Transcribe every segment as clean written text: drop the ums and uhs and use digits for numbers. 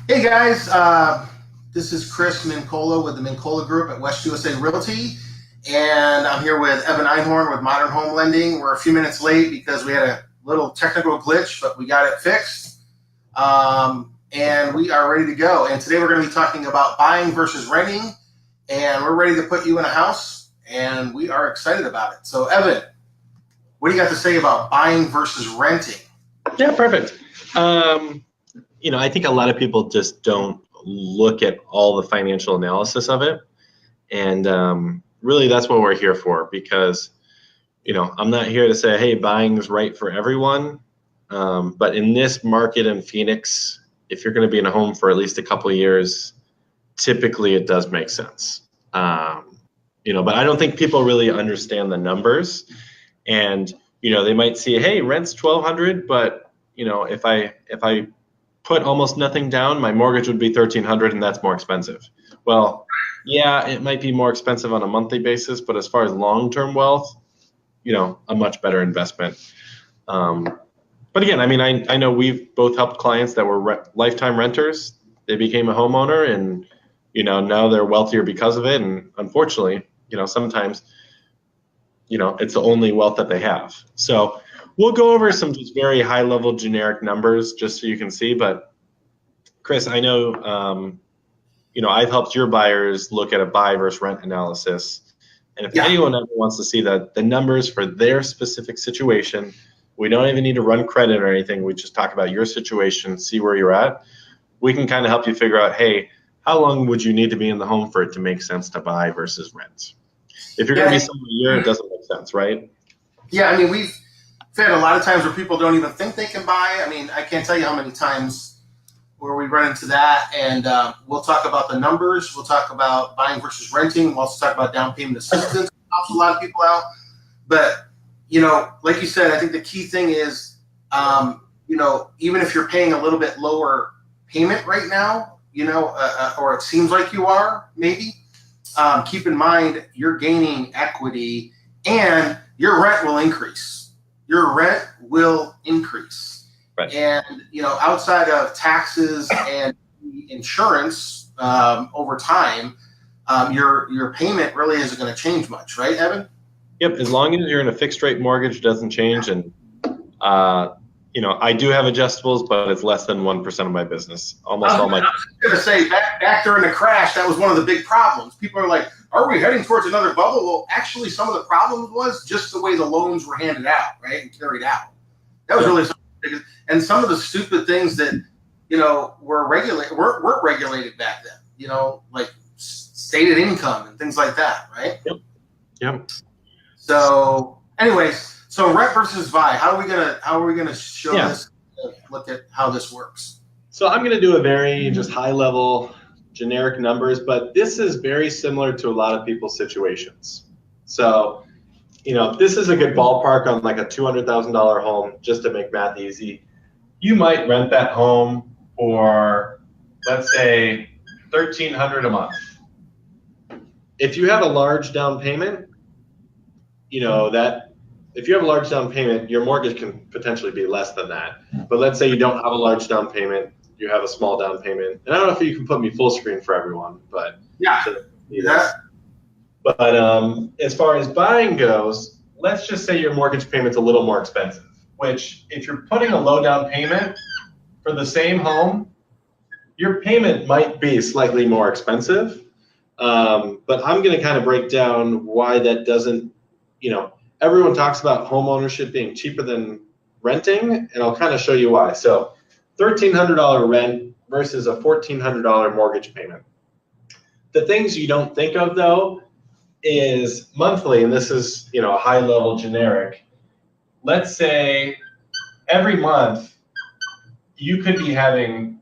Hey guys, this is Chris Mincolla with the Mincolla Group at West USA Realty, and I'm here with Evan Einhorn with Modern Home Lending. We're a few minutes late because we had a little technical glitch, but we got it fixed, and we are ready to go. And today we're going to be talking about buying versus renting, and we're ready to put you in a house, and we are excited about it. So Evan, what do you got to say about buying versus renting? Yeah, perfect. I think a lot of people just don't look at all the financial analysis of it. And really that's what we're here for, because, I'm not here to say, hey, buying is right for everyone. But in this market in Phoenix, if you're going to be in a home for at least a couple of years, typically it does make sense. But I don't think people really understand the numbers. And, they might see, hey, rent's $1,200, but, if I put almost nothing down, my mortgage would be $1,300, and that's more expensive. Well, yeah, it might be more expensive on a monthly basis, but as far as long-term wealth, a much better investment. But again, I know we've both helped clients that were lifetime renters. They became a homeowner, and now they're wealthier because of it. And unfortunately, sometimes it's the only wealth that they have. So we'll go over some just very high-level generic numbers just so you can see. But Chris, I know, I've helped your buyers look at a buy versus rent analysis. And if anyone ever wants to see the numbers for their specific situation, we don't even need to run credit or anything. We just talk about your situation, see where you're at. We can kind of help you figure out, hey, how long would you need to be in the home for it to make sense to buy versus rent? If you're going to be somewhere a year, it doesn't make sense, right? Yeah, we've had a lot of times where people don't even think they can buy. I can't tell you how many times where we run into that, and we'll talk about the numbers. We'll talk about buying versus renting. We'll also talk about down payment assistance. Helps a lot of people out. But, like you said, I think the key thing is, even if you're paying a little bit lower payment right now, or it seems like you are, maybe, keep in mind you're gaining equity and your rent will increase. Your rent will increase. Right. And, outside of taxes and insurance, over time, your payment really isn't going to change much, right, Evan? Yep. As long as you're in a fixed rate mortgage, it doesn't change. And, I do have adjustables, but it's less than 1% of my business. Almost all my. I was going to say, back during the crash, that was one of the big problems. People are like, are we heading towards another bubble? Well, actually, some of the problems was just the way the loans were handed out, right, and carried out. That was really something. And some of the stupid things that, weren't regulated back then, like stated income and things like that, right? Yep. So anyways, so rent versus buy, how are we gonna show this, look at how this works? So I'm going to do a very just high level generic numbers, but this is very similar to a lot of people's situations. So, this is a good ballpark on like a $200,000 home, just to make math easy. You might rent that home for, let's say, $1,300 a month. If you have a large down payment, if you have a large down payment, your mortgage can potentially be less than that. But let's say you don't have a large down payment, you have a small down payment. And I don't know if you can put me full screen for everyone, but But as far as buying goes, let's just say your mortgage payment's a little more expensive, which if you're putting a low down payment for the same home, your payment might be slightly more expensive. But I'm going to kind of break down why that doesn't, everyone talks about home ownership being cheaper than renting, and I'll kind of show you why. So $1,300 rent versus a $1,400 mortgage payment. The things you don't think of, though, is monthly, and this is, a high level generic. Let's say every month you could be having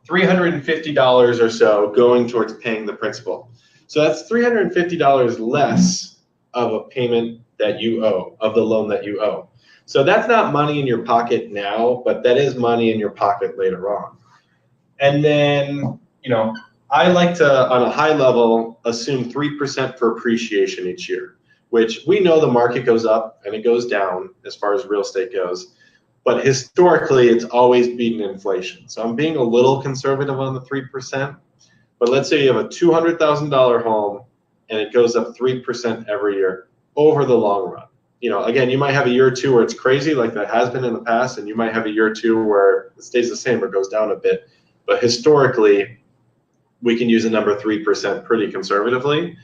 $350 or so going towards paying the principal. So that's $350 less of a payment that you owe, of the loan that you owe. So that's not money in your pocket now, but that is money in your pocket later on. And then, I like to, on a high level, assume 3% for appreciation each year, which we know the market goes up and it goes down as far as real estate goes. but historically it's always beaten inflation. So I'm being a little conservative on the 3%, but let's say you have a $200,000 home and it goes up 3% every year over the long run. You know, again, you might have a year or two where it's crazy like that has been in the past, and you might have a year or two where it stays the same or goes down a bit. But historically, we can use the number 3% pretty conservatively.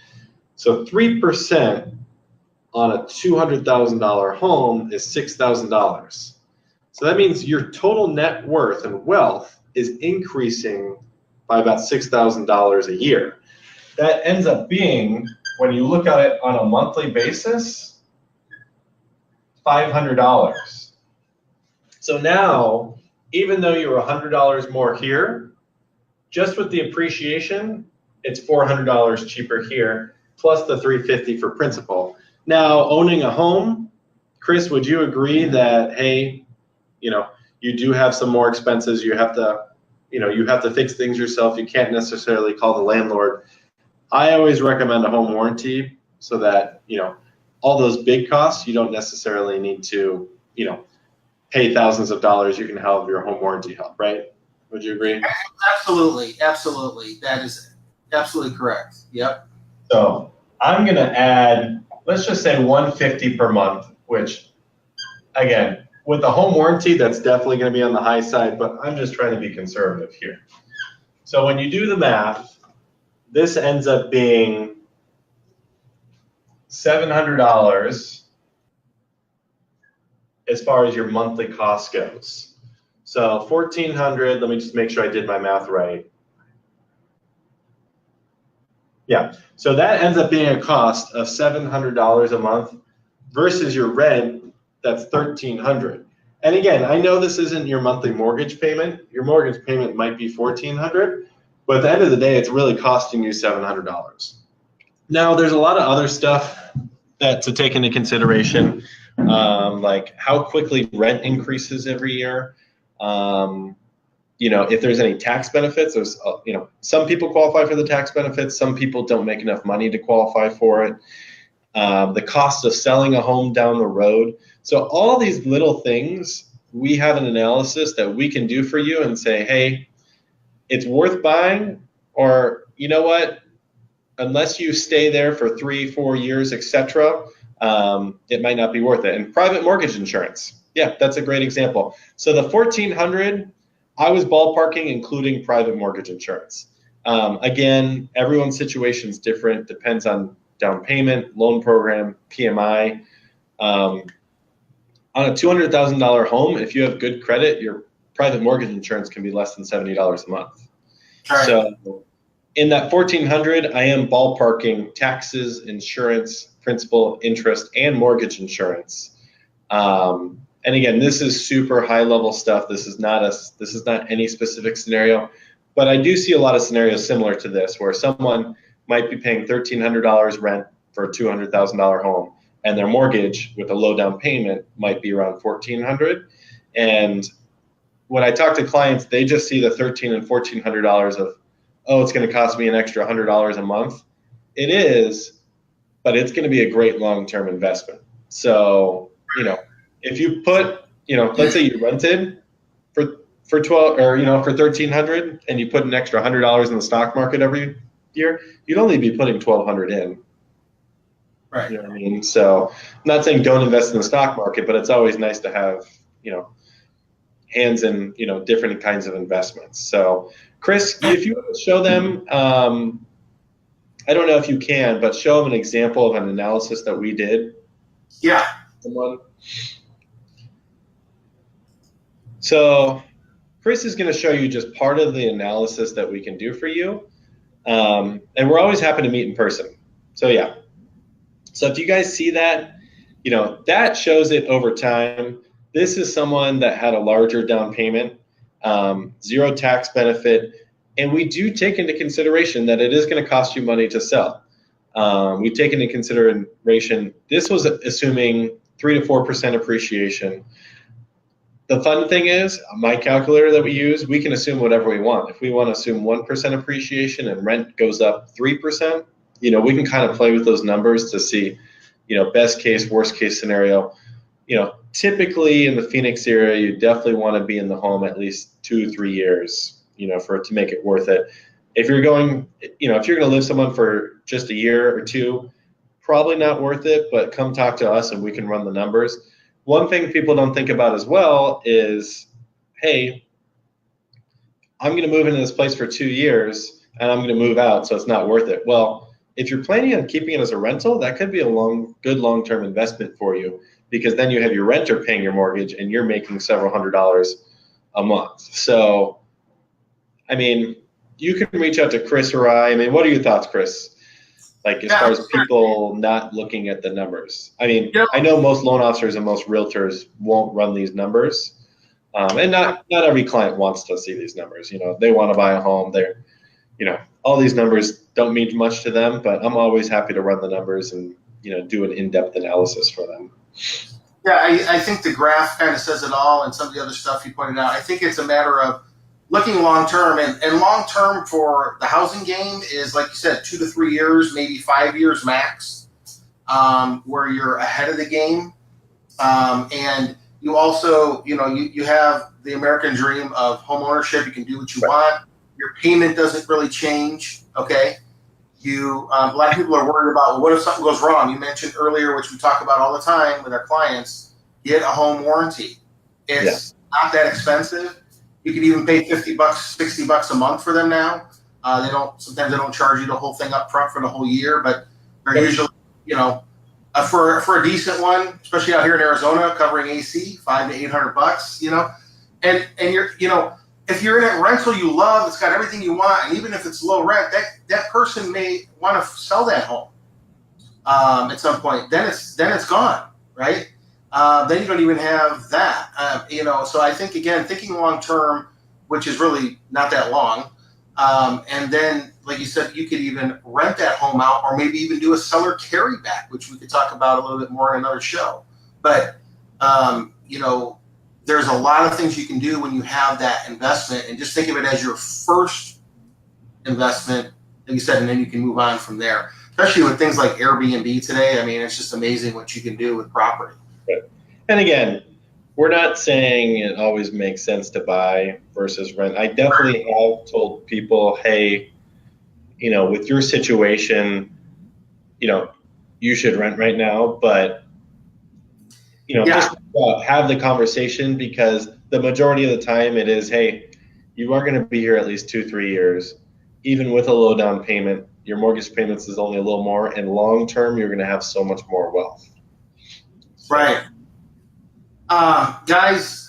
So 3% on a $200,000 home is $6,000. So that means your total net worth and wealth is increasing by about $6,000 a year. That ends up being, when you look at it on a monthly basis, $500. So now, even though you're $100 more here, just with the appreciation, it's $400 cheaper here, plus the $350 for principal. Now, owning a home, Chris, would you agree that, hey, you know, you do have some more expenses, you have to, you know, you have to fix things yourself, you can't necessarily call the landlord. I always recommend a home warranty so that, you know, all those big costs, you don't necessarily need to, you know, pay thousands of dollars. You can have your home warranty help, right? Would you agree? Absolutely, absolutely. That is absolutely correct. Yep. So I'm going to add, let's just say $150 per month, which, again, with the home warranty, that's definitely going to be on the high side, but I'm just trying to be conservative here. So when you do the math, this ends up being $700 as far as your monthly cost goes. So $1,400, let me just make sure I did my math right. Yeah, so that ends up being a cost of $700 a month versus your rent, that's $1,300. And again, I know this isn't your monthly mortgage payment. Your mortgage payment might be $1,400, but at the end of the day, it's really costing you $700. Now, there's a lot of other stuff that to take into consideration, like how quickly rent increases every year. You know, if there's any tax benefits, there's, you know, some people qualify for the tax benefits, some people don't make enough money to qualify for it. The cost of selling a home down the road. So all these little things, we have an analysis that we can do for you and say, hey, it's worth buying, or you know what, unless you stay there for 3-4 years, etc., it might not be worth it. And private mortgage insurance, yeah, that's a great example. So the $1,400, I was ballparking including private mortgage insurance. Again, everyone's situation is different, depends on down payment, loan program, PMI. On a $200,000 home, if you have good credit, your private mortgage insurance can be less than $70 a month. Right. So in that $1,400, I am ballparking taxes, insurance, principal, interest, and mortgage insurance. And again, this is super high level stuff. This is not any specific scenario, but I do see a lot of scenarios similar to this where someone might be paying $1,300 rent for a $200,000 home, and their mortgage with a low down payment might be around $1,400. And when I talk to clients, they just see the $1,300 and $1,400 of, oh, it's going to cost me an extra $100 a month. It is, but it's going to be a great long-term investment. So, you know, if you put, you know, let's say you rented for 12 or, you know, for $1,300 and you put an extra $100 in the stock market every year, you'd only be putting $1,200 in. Right. You know what I mean? So I'm not saying don't invest in the stock market, but it's always nice to have, you know, hands in, you know, different kinds of investments. So Chris, if you want to show them, I don't know if you can, but show them an example of an analysis that we did. Yeah. Someone. So Chris is going to show you just part of the analysis that we can do for you. And we're always happy to meet in person. So yeah. So if you guys see that, you know, that shows it over time. This is someone that had a larger down payment, zero tax benefit, and we do take into consideration that it is going to cost you money to sell. We take into consideration, this was assuming 3 to 4% appreciation. The fun thing is, my calculator that we use, we can assume whatever we want. If we want to assume 1% appreciation and rent goes up 3%, you know, we can kind of play with those numbers to see, you know, best case, worst case scenario. typically in the Phoenix area, you definitely want to be in the home at least 2 to 3 years, for it to make it worth it. If you're going, if you're going to live someone for just a year or two, probably not worth it, but come talk to us and we can run the numbers. One thing people don't think about as well is, hey, I'm going to move into this place for 2 years and I'm going to move out, so it's not worth it. Well, if you're planning on keeping it as a rental, that could be a good long-term investment for you, because then you have your renter paying your mortgage and you're making several $100s a month. So, you can reach out to Chris or I. What are your thoughts, Chris? As far as people not looking at the numbers. I know most loan officers and most realtors won't run these numbers. And not every client wants to see these numbers. They want to buy a home. They're, all these numbers don't mean much to them, but I'm always happy to run the numbers and, do an in-depth analysis for them. Yeah, I think the graph kind of says it all, and some of the other stuff you pointed out. I think it's a matter of looking long-term, and long-term for the housing game is, like you said, 2 to 3 years, maybe 5 years max, where you're ahead of the game. And you also, you have the American dream of home ownership. You can do what you want. Your payment doesn't really change, okay? A lot of people are worried about, well, what if something goes wrong? You mentioned earlier, which we talk about all the time with our clients, get a home warranty. It's not that expensive. You can even pay $50, $60 a month for them now. Sometimes they don't charge you the whole thing up front for the whole year, but they're usually, for a decent one, especially out here in Arizona, covering AC, $500 to $800, and you're, if you're in a rental you love, it's got everything you want, and even if it's low rent, that person may want to sell that home at some point. Then it's gone, right? Then you don't even have that, So I think, again, thinking long term, which is really not that long, and then, like you said, you could even rent that home out, or maybe even do a seller carryback, which we could talk about a little bit more in another show. But there's a lot of things you can do when you have that investment, and just think of it as your first investment, like you said, and then you can move on from there. Especially with things like Airbnb today, it's just amazing what you can do with property. And again, we're not saying it always makes sense to buy versus rent. I definitely have told people, hey, with your situation, you should rent right now, but just have the conversation, because the majority of the time it is, hey, you are going to be here at least 2 to 3 years. Even with a low down payment, your mortgage payments is only a little more, and long term you're going to have so much more wealth. Right. Guys,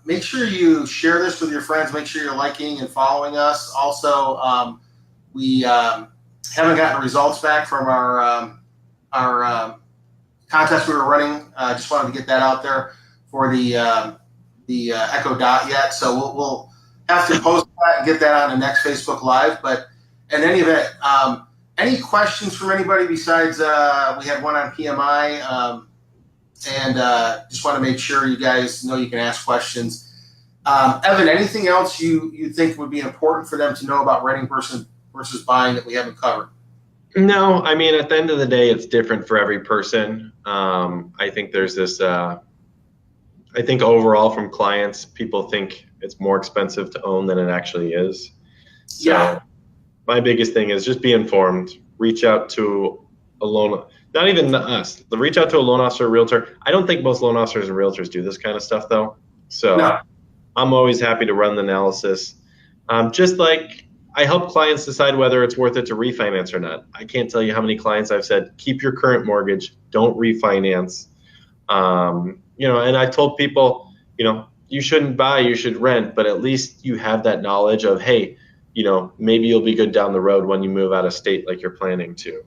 make sure you share this with your friends. Make sure you're liking and following us. Also, we haven't gotten results back from our contest we were running. Just wanted to get that out there for the Echo Dot yet. So we'll have to post that and get that on the next Facebook Live. But in any event, any questions from anybody besides we had one on PMI, and just want to make sure you guys know you can ask questions. Evan, anything else you think would be important for them to know about renting versus buying that we haven't covered? No, at the end of the day, it's different for every person. I think there's this, I think overall from clients, people think it's more expensive to own than it actually is. So my biggest thing is just be informed, reach out to a loan, not even us, reach out to a loan officer, a realtor. I don't think most loan officers and realtors do this kind of stuff though. So I'm always happy to run the analysis. Just like I help clients decide whether it's worth it to refinance or not. I can't tell you how many clients I've said, keep your current mortgage, don't refinance. And I told people, you shouldn't buy, you should rent, but at least you have that knowledge of, hey, maybe you'll be good down the road when you move out of state like you're planning to,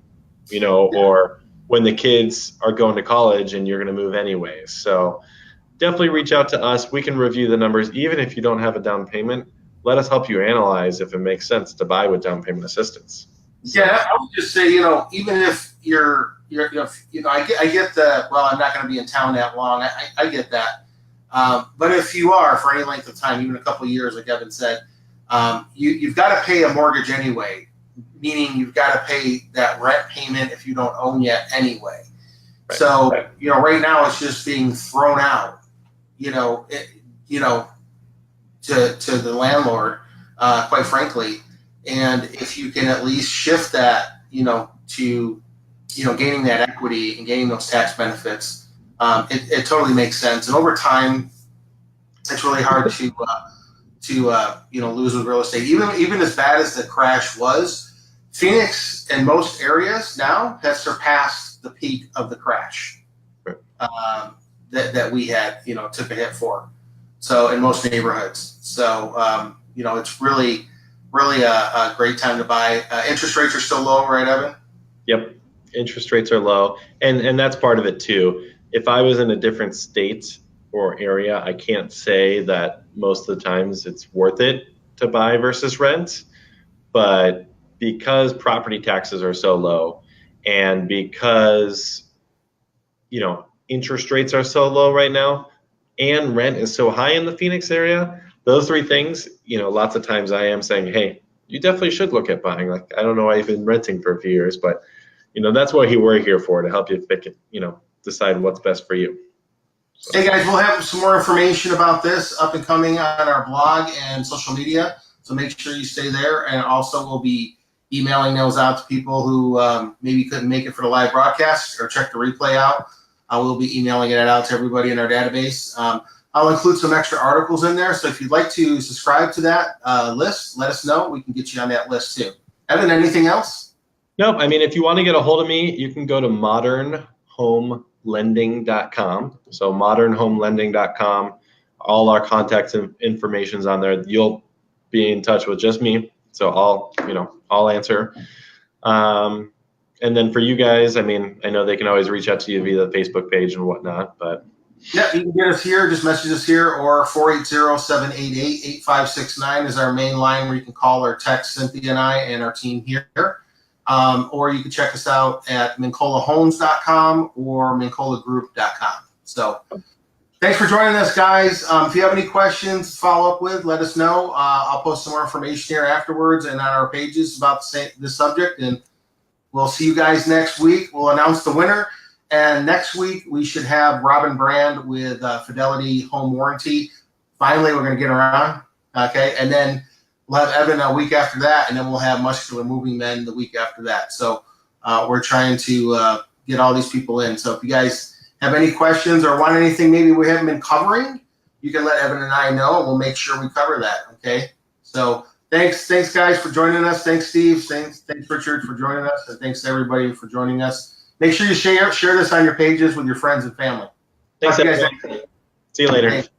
or when the kids are going to college and you're going to move anyways. So definitely reach out to us. We can review the numbers. Even if you don't have a down payment, let us help you analyze if it makes sense to buy with down payment assistance. Yeah, I would just say, even if I get that, well, I'm not going to be in town that long. I get that. But if you are for any length of time, even a couple of years, like Evan said, you've got to pay a mortgage anyway, meaning you've got to pay that rent payment if you don't own yet anyway. Right. So, right now it's just being thrown out, you know, it, you know, to the landlord, quite frankly. And if you can at least shift that, to, gaining that equity and gaining those tax benefits, it totally makes sense. And over time, it's really hard to lose with real estate. Even as bad as the crash was, Phoenix and most areas now has surpassed the peak of the crash that we had, took a hit for. So in most neighborhoods, so it's really a great time to buy. Interest rates are still low, right, Evan? Yep, interest rates are low, and that's part of it too. If I was in a different state or area, I can't say that most of the times it's worth it to buy versus rent, but because property taxes are so low and because interest rates are so low right now and rent is so high in the Phoenix area, those three things, lots of times I am saying, hey, you definitely should look at buying. Like, I don't know why you've been renting for a few years, but that's what we're here for, to help you pick it, decide what's best for you. So. Hey guys, we'll have some more information about this up and coming on our blog and social media. So make sure you stay there. And also we'll be emailing those out to people who maybe couldn't make it for the live broadcast or check the replay out. We'll be emailing it out to everybody in our database. I'll include some extra articles in there. So if you'd like to subscribe to that list, let us know. We can get you on that list too. Evan, anything else? No, I mean, if you want to get a hold of me, you can go to modernhomelending.com. So modernhomelending.com. All our contact information's on there. You'll be in touch with just me. So I'll answer. And then for you guys, I mean, I know they can always reach out to you via the Facebook page and whatnot, but. Yeah, you can get us here, just message us here, or 480-788-8569 is our main line where you can call or text Cynthia and I and our team here. Or you can check us out at mincollahomes.com or mincollagroup.com. So thanks for joining us, guys. If you have any questions to follow up with, let us know. I'll post some more information here afterwards and on our pages about this subject, and we'll see you guys next week. We'll announce the winner. And next week, we should have Robin Brand with Fidelity Home Warranty. Finally, we're going to get around. Okay. And then we'll have Evan a week after that. And then we'll have Muscular Moving Men the week after that. So we're trying to get all these people in. So if you guys have any questions or want anything maybe we haven't been covering, you can let Evan and I know, and we'll make sure we cover that. Okay. So thanks guys for joining us. Thanks, Steve. Thanks Richard for joining us. And thanks everybody for joining us. Make sure you share this on your pages with your friends and family. Thanks, everyone. See you later. Thanks.